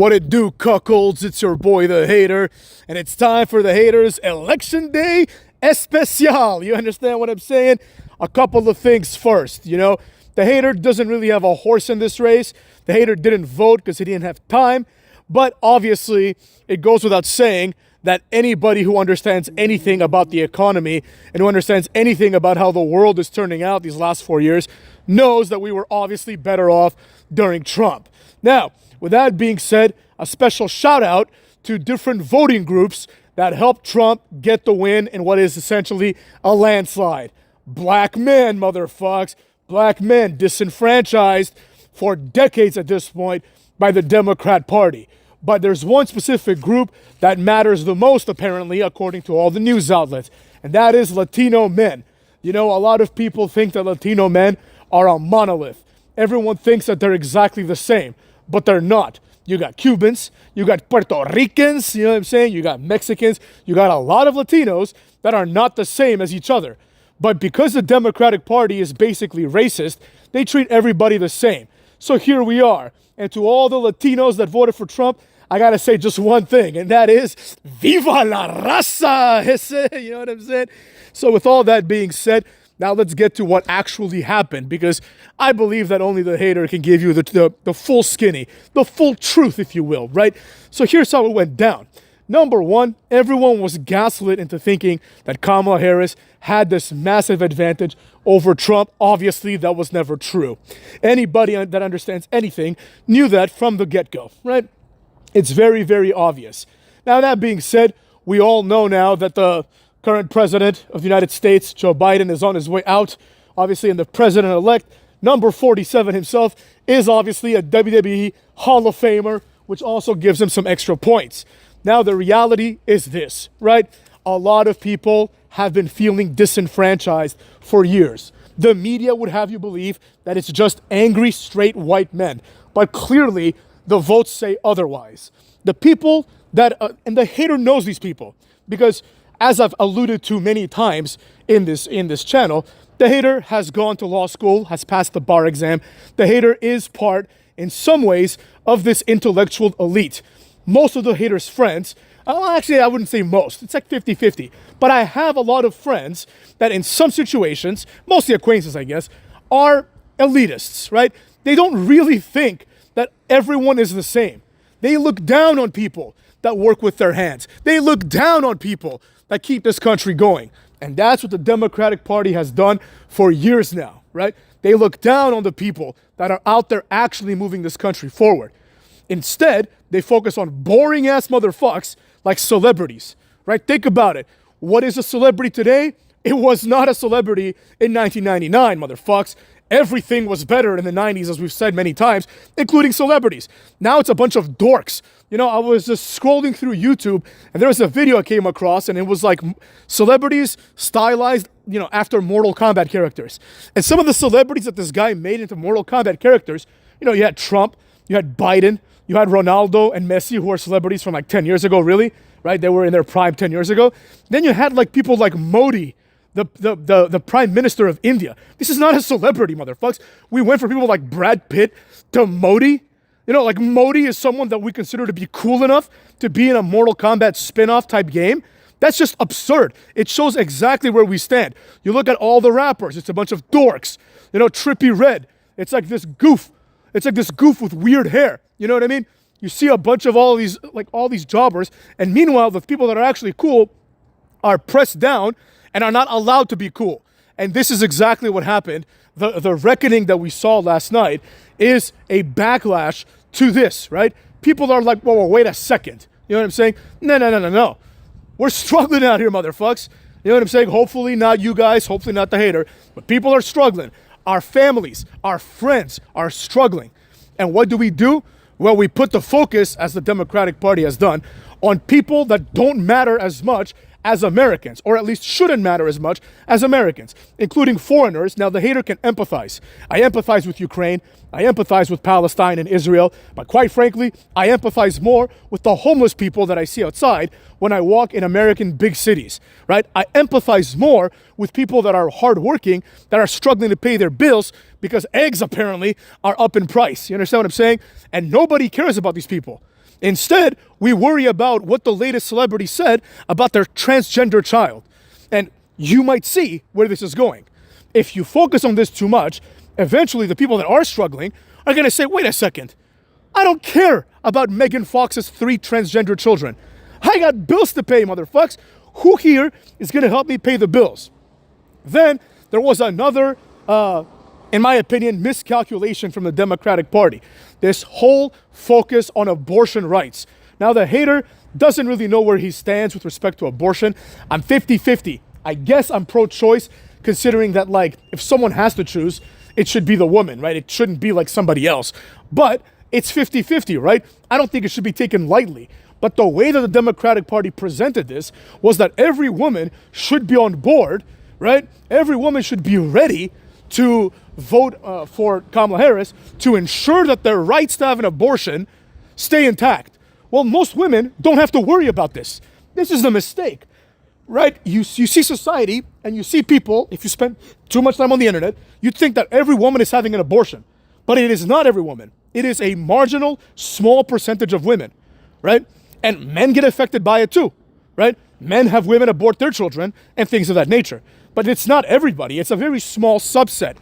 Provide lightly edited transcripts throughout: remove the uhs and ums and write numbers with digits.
What it do, cuckolds? It's your boy, the Hater, and it's time for the Haters Election Day Especial. You understand what I'm saying? A couple of things first, the Hater doesn't really have a horse in this race. The Hater didn't vote because he didn't have time, but obviously it goes without saying that anybody who understands anything about the economy and who understands anything about how the world is turning out these last 4 years knows that we were obviously better off during Trump. Now, with that being said, a special shout out to different voting groups that helped Trump get the win in what is essentially a landslide. Black men, motherfucks. Black men disenfranchised for decades at this point by the Democrat Party. But there's one specific group that matters the most, apparently, according to all the news outlets, and that is Latino men. A lot of people think that Latino men are a monolith. Everyone thinks that they're exactly the same, but they're not. You got Cubans, you got Puerto Ricans, you know what I'm saying? You got Mexicans, you got a lot of Latinos that are not the same as each other. But because the Democratic Party is basically racist, they treat everybody the same. So here we are. And to all the Latinos that voted for Trump, I gotta say just one thing, and that is, Viva la raza! You know what I'm saying? So with all that being said, now let's get to what actually happened, because I believe that only the Hater can give you the full skinny, the full truth, if you will, right? So here's how it went down. Number one, everyone was gaslit into thinking that Kamala Harris had this massive advantage over Trump. Obviously, that was never true. Anybody that understands anything knew that from the get-go, right? It's very, very obvious. Now, that being said, we all know now that the current president of the United States, Joe Biden, is on his way out. Obviously, and the president-elect, number 47 himself, is obviously a WWE Hall of Famer, which also gives him some extra points. Now, the reality is this, right? A lot of people have been feeling disenfranchised for years. The media would have you believe that it's just angry, straight white men. But clearly, the votes say otherwise. The people that, and the Hater knows these people, because as I've alluded to many times in this channel, the Hater has gone to law school, has passed the bar exam. The Hater is part, in some ways, of this intellectual elite. Most of the Hater's friends, actually I wouldn't say most, it's like 50-50. But I have a lot of friends that in some situations, mostly acquaintances I guess, are elitists, right? They don't really think that everyone is the same. They look down on people that work with their hands. They look down on people that keep this country going. And that's what the Democratic Party has done for years now, right? They look down on the people that are out there actually moving this country forward. Instead, they focus on boring-ass motherfucks like celebrities, right? Think about it. What is a celebrity today? It was not a celebrity in 1999, motherfucks. Everything was better in the 90s, as we've said many times, including celebrities. Now it's a bunch of dorks. I was just scrolling through YouTube, and there was a video I came across, and it was like celebrities stylized, after Mortal Kombat characters. And some of the celebrities that this guy made into Mortal Kombat characters, you had Trump, you had Biden, you had Ronaldo and Messi, who are celebrities from like 10 years ago, really, right? They were in their prime 10 years ago. Then you had like people like Modi, the Prime Minister of India. This is not a celebrity, motherfucks. We went from people like Brad Pitt to Modi. Like Modi is someone that we consider to be cool enough to be in a Mortal Kombat spin-off type game. That's just absurd. It shows exactly where we stand. You look at all the rappers. It's a bunch of dorks. Trippie Redd. It's like this goof. It's like this goof with weird hair. You know what I mean? You see a bunch of all these jobbers. And meanwhile, the people that are actually cool are pressed down and are not allowed to be cool. And this is exactly what happened. The reckoning that we saw last night is a backlash to this, right? People are like, whoa, wait a second. You know what I'm saying? No. We're struggling out here, motherfucks. You know what I'm saying? Hopefully not you guys, hopefully not the Hater, but people are struggling. Our families, our friends are struggling. And what do? Well, we put the focus, as the Democratic Party has done, on people that don't matter as much as Americans, or at least shouldn't matter as much as Americans, including foreigners. Now, the Hater can empathize. I empathize with Ukraine. I empathize with Palestine and Israel. But quite frankly, I empathize more with the homeless people that I see outside when I walk in American big cities, right? I empathize more with people that are hardworking, that are struggling to pay their bills because eggs apparently are up in price. You understand what I'm saying? And nobody cares about these people. Instead, we worry about what the latest celebrity said about their transgender child. And you might see where this is going. If you focus on this too much, eventually the people that are struggling are going to say, wait a second, I don't care about Megan Fox's 3 transgender children. I got bills to pay, motherfucks. Who here is going to help me pay the bills? Then there was another, in my opinion, miscalculation from the Democratic Party. This whole focus on abortion rights. Now, the hater doesn't really know where he stands with respect to abortion. I'm 50-50. I guess I'm pro-choice, considering that, like, if someone has to choose, it should be the woman, right? It shouldn't be like somebody else. But it's 50-50, right? I don't think it should be taken lightly. But the way that the Democratic Party presented this was that every woman should be on board, right? Every woman should be ready to vote for Kamala Harris to ensure that their rights to have an abortion stay intact. Well, most women don't have to worry about this. This is the mistake, right? You see society and you see people, if you spend too much time on the internet, you'd think that every woman is having an abortion. But it is not every woman. It is a marginal, small percentage of women, right? And men get affected by it too, right? Men have women abort their children and things of that nature. But it's not everybody. It's a very small subset.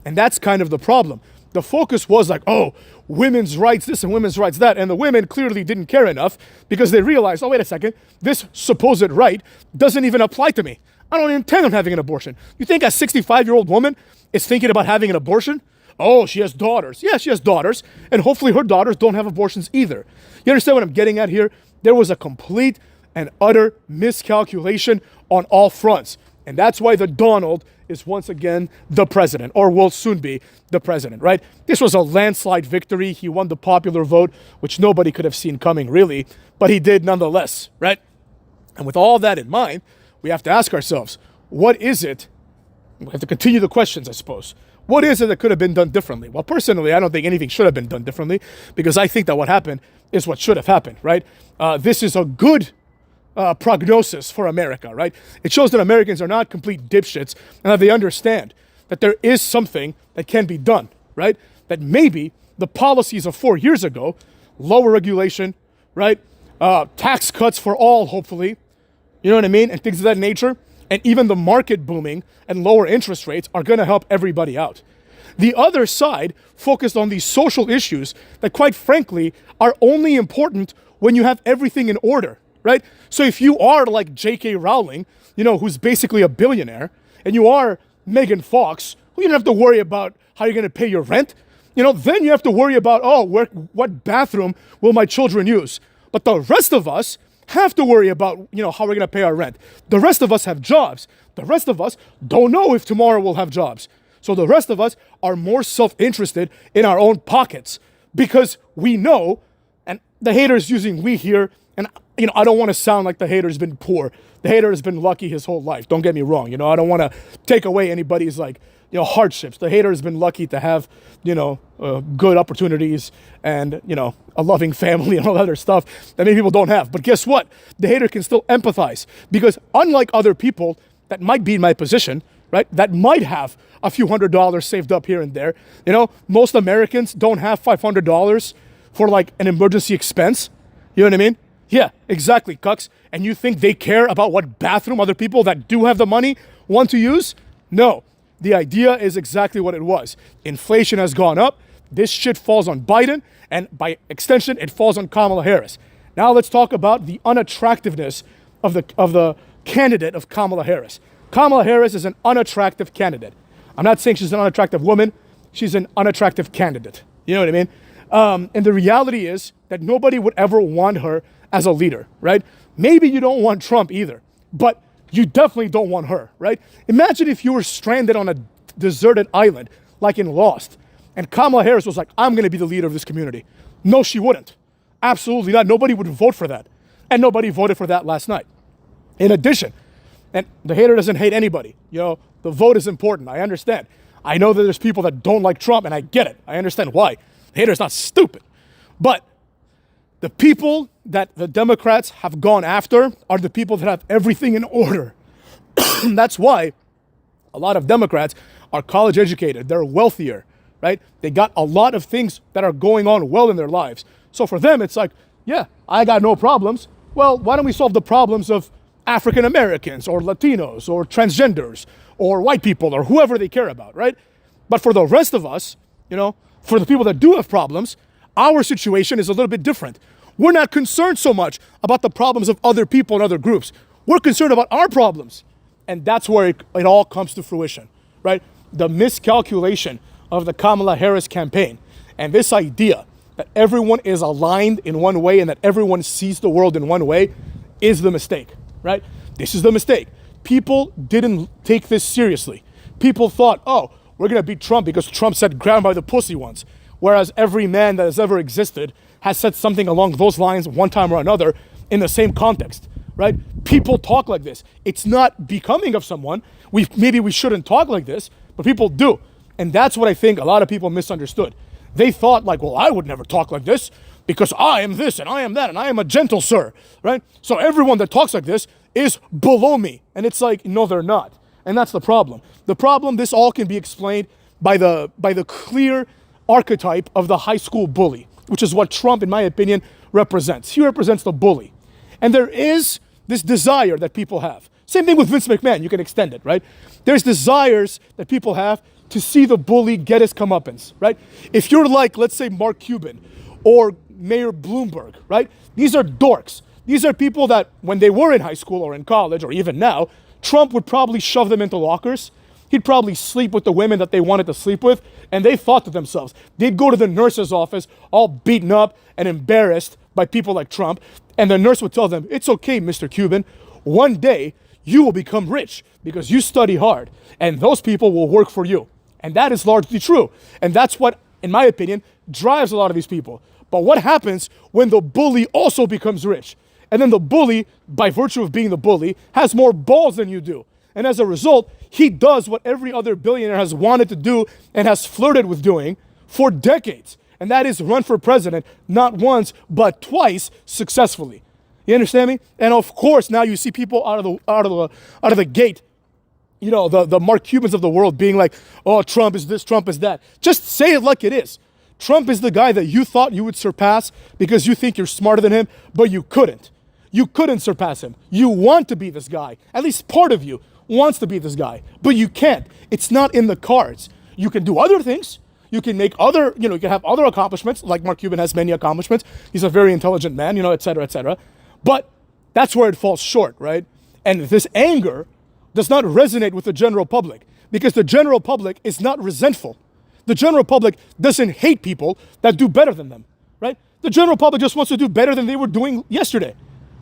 And that's kind of the problem. The focus was like, oh, women's rights this and women's rights that. And the women clearly didn't care enough because they realized, oh, wait a second, this supposed right doesn't even apply to me. I don't intend on having an abortion. You think a 65-year-old woman is thinking about having an abortion? Oh, she has daughters. Yeah, she has daughters. And hopefully her daughters don't have abortions either. You understand what I'm getting at here? There was a complete and utter miscalculation on all fronts. And that's why the Donald is once again the president, or will soon be the president, right? This was a landslide victory. He won the popular vote, which nobody could have seen coming, really, but he did nonetheless, right? And with all that in mind, we have to ask ourselves, what is it? We have to continue the questions, I suppose. What is it that could have been done differently? Well, personally, I don't think anything should have been done differently because I think that what happened is what should have happened, right? This is a good prognosis for America, right? It shows that Americans are not complete dipshits and that they understand that there is something that can be done, right? That maybe the policies of 4 years ago, lower regulation, right? Tax cuts for all, hopefully, you know what I mean? And things of that nature. And even the market booming and lower interest rates are going to help everybody out. The other side focused on these social issues that, quite frankly, are only important when you have everything in order, right? So if you are like J.K. Rowling, you know, who's basically a billionaire, and you are Megan Fox, who you don't have to worry about how you're going to pay your rent, you know, then you have to worry about, oh, what bathroom will my children use? But the rest of us have to worry about, you know, how we're going to pay our rent. The rest of us have jobs. The rest of us don't know if tomorrow we'll have jobs. So the rest of us are more self-interested in our own pockets because we know, and the hater is using we here, and, you know, I don't want to sound like the hater's been poor. The hater has been lucky his whole life. Don't get me wrong. You know, I don't want to take away anybody's, like, you know, hardships. The hater has been lucky to have, you know, good opportunities and, you know, a loving family and all that other stuff that many people don't have. But guess what? The hater can still empathize because unlike other people that might be in my position, right, that might have a few $100s saved up here and there, you know, most Americans don't have $500 for like an emergency expense. You know what I mean? Yeah, exactly, cucks. And you think they care about what bathroom other people that do have the money want to use? No. The idea is exactly what it was. Inflation has gone up. This shit falls on Biden, and by extension, it falls on Kamala Harris. Now let's talk about the unattractiveness of the candidate of Kamala Harris. Kamala Harris is an unattractive candidate. I'm not saying she's an unattractive woman. She's an unattractive candidate. You know what I mean? And the reality is that nobody would ever want her as a leader, right? Maybe you don't want Trump either, but you definitely don't want her, right? Imagine if you were stranded on a deserted island, like in Lost, and Kamala Harris was like, I'm going to be the leader of this community. No, she wouldn't. Absolutely not. Nobody would vote for that. And nobody voted for that last night. In addition, and the hater doesn't hate anybody. You know, the vote is important. I understand. I know that there's people that don't like Trump, and I get it. I understand why. The hater's not stupid. But the people that the Democrats have gone after are the people that have everything in order. That's why a lot of Democrats are college educated. They're wealthier, right? They got a lot of things that are going on well in their lives. So for them, it's like, Yeah, I got no problems. Well, why don't we solve the problems of African Americans or Latinos or transgenders or white people or whoever they care about, right? But for the rest of us, for the people that do have problems, our situation is a little bit different. We're not concerned so much about the problems of other people and other groups. We're concerned about our problems. And that's where it all comes to fruition, right? The miscalculation of the Kamala Harris campaign and this idea that everyone is aligned in one way and that everyone sees the world in one way is the mistake, right? This is the mistake. People didn't take this seriously. People thought, oh, we're going to beat Trump because Trump said grab by the pussy once. Whereas every man that has ever existed has said something along those lines one time or another in the same context, right? People talk like this. It's not becoming of someone. Maybe we shouldn't talk like this, but people do. And that's what I think a lot of people misunderstood. They thought like, well, I would never talk like this because I am this and I am that and I am a gentle sir, right? So everyone that talks like this is below me. And it's like, no, they're not. And that's the problem. The problem, this all can be explained by the clear archetype of the high school bully, which is what Trump, in my opinion, represents. He represents the bully. And there is this desire that people have. Same thing with Vince McMahon. You can extend it, right? There's desires that people have to see the bully get his comeuppance, right? If you're like, let's say, Mark Cuban or Mayor Bloomberg, right? These are dorks. These are people that when they were in high school or in college or even now, Trump would probably shove them into lockers. He'd probably sleep with the women that they wanted to sleep with. And they thought to themselves, they'd go to the nurse's office all beaten up and embarrassed by people like Trump. And the nurse would tell them, it's okay, Mr. Cuban. One day you will become rich because you study hard and those people will work for you. And that is largely true. And that's what, in my opinion, drives a lot of these people. But what happens when the bully also becomes rich? And then the bully, by virtue of being the bully, has more balls than you do. And as a result, he does what every other billionaire has wanted to do and has flirted with doing for decades. And that is run for president, not once, but twice successfully. You understand me? And of course, now you see people out of the gate, the Mark Cubans of the world being like, oh, Trump is this, Trump is that. Just say it like it is. Trump is the guy that you thought you would surpass because you think you're smarter than him, but you couldn't. You couldn't surpass him. You want to be this guy. At least part of you wants to be this guy, but you can't. It's not in the cards. You can do other things. You can make other, you can have other accomplishments, like Mark Cuban has many accomplishments. He's a very intelligent man, et cetera, et cetera. But that's where it falls short, right? And this anger does not resonate with the general public because the general public is not resentful. The general public doesn't hate people that do better than them, right? The general public just wants to do better than they were doing yesterday,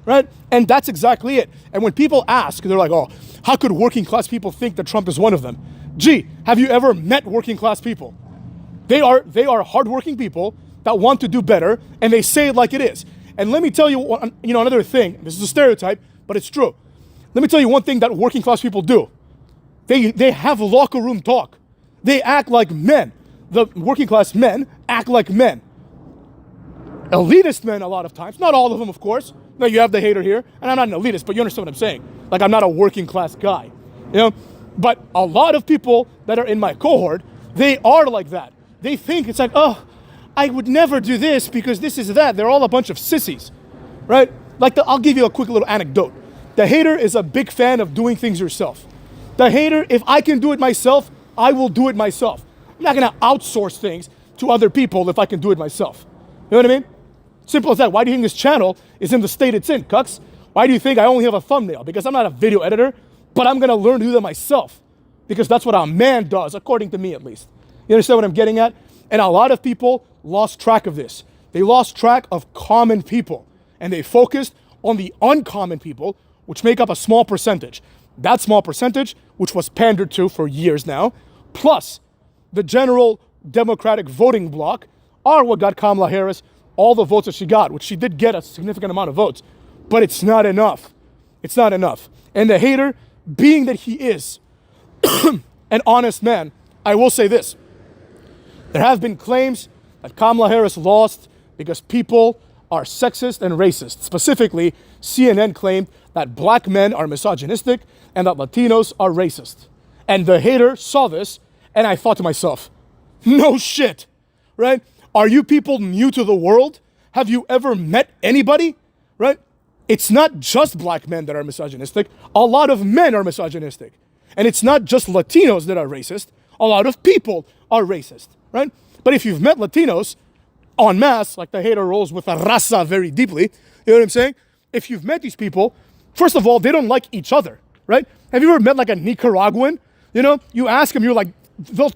right? And that's exactly it. And when people ask, they're like, oh, how could working class people think that Trump is one of them? Gee, have you ever met working class people? They are hardworking people that want to do better, and they say it like it is. And let me tell you, another thing. This is a stereotype, but it's true. Let me tell you one thing that working class people do. They have locker room talk. They act like men. The working class men act like men. Elitist men a lot of times, not all of them, of course. No, you have the hater here, and I'm not an elitist, but you understand what I'm saying. Like, I'm not a working class guy, But a lot of people that are in my cohort, they are like that. They think it's like, oh, I would never do this because this is that. They're all a bunch of sissies, right? I'll give you a quick little anecdote. The hater is a big fan of doing things yourself. The hater, if I can do it myself, I will do it myself. I'm not gonna outsource things to other people if I can do it myself. You know what I mean? Simple as that. Why do you think this channel is in the state it's in, cucks? Why do you think I only have a thumbnail? Because I'm not a video editor, but I'm gonna learn to do that myself. Because that's what a man does, according to me at least. You understand what I'm getting at? And a lot of people lost track of this. They lost track of common people. And they focused on the uncommon people, which make up a small percentage. That small percentage, which was pandered to for years now, plus the general Democratic voting bloc, are what got Kamala Harris all the votes that she got, which she did get a significant amount of votes. But it's not enough. It's not enough. And the hater, being that he is an honest man, I will say this. There have been claims that Kamala Harris lost because people are sexist and racist. Specifically, CNN claimed that black men are misogynistic and that Latinos are racist. And the hater saw this, and I thought to myself, no shit, right? Are you people new to the world? Have you ever met anybody, right? It's not just black men that are misogynistic. A lot of men are misogynistic. And it's not just Latinos that are racist. A lot of people are racist, right? But if you've met Latinos en masse, like the hater rolls with a raza very deeply, you know what I'm saying? If you've met these people, first of all, they don't like each other, right? Have you ever met like a Nicaraguan? You know, you ask them, you're like, they'll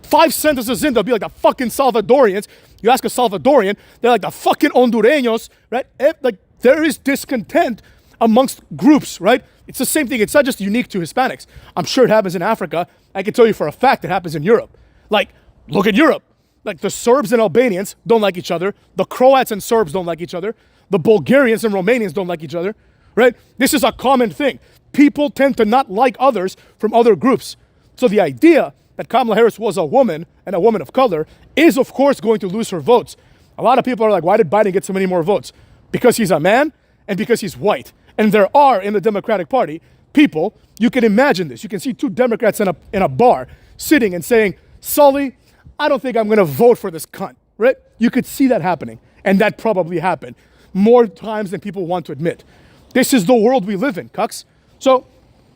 5 sentences in, they'll be like the fucking Salvadorians. You ask a Salvadorian, they're like the fucking Hondureños, right? Like, there is discontent amongst groups, right? It's the same thing. It's not just unique to Hispanics. I'm sure it happens in Africa. I can tell you for a fact it happens in Europe. Like, look at Europe. Like, the Serbs and Albanians don't like each other. The Croats and Serbs don't like each other. The Bulgarians and Romanians don't like each other, right? This is a common thing. People tend to not like others from other groups. So the idea that Kamala Harris was a woman and a woman of color is, of course, going to lose her votes. A lot of people are like, why did Biden get so many more votes? Because he's a man and because he's white. And there are in the Democratic Party people, you can imagine this. You can see 2 Democrats in a bar sitting and saying, Sully, I don't think I'm going to vote for this cunt, right? You could see that happening. And that probably happened more times than people want to admit. This is the world we live in, cucks. So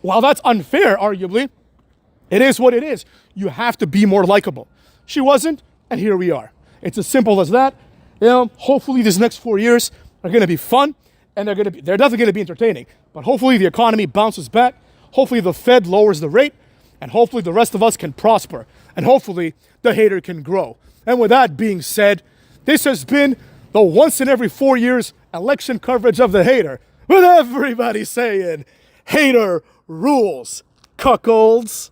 while that's unfair, arguably, it is what it is. You have to be more likable. She wasn't, and here we are. It's as simple as that. You know, hopefully these next 4 years are going to be fun, and they're definitely going to be entertaining. But hopefully the economy bounces back. Hopefully the Fed lowers the rate, and hopefully the rest of us can prosper, and hopefully the hater can grow. And with that being said, this has been the once in every 4 years election coverage of the hater, with everybody saying, hater rules, cuckolds.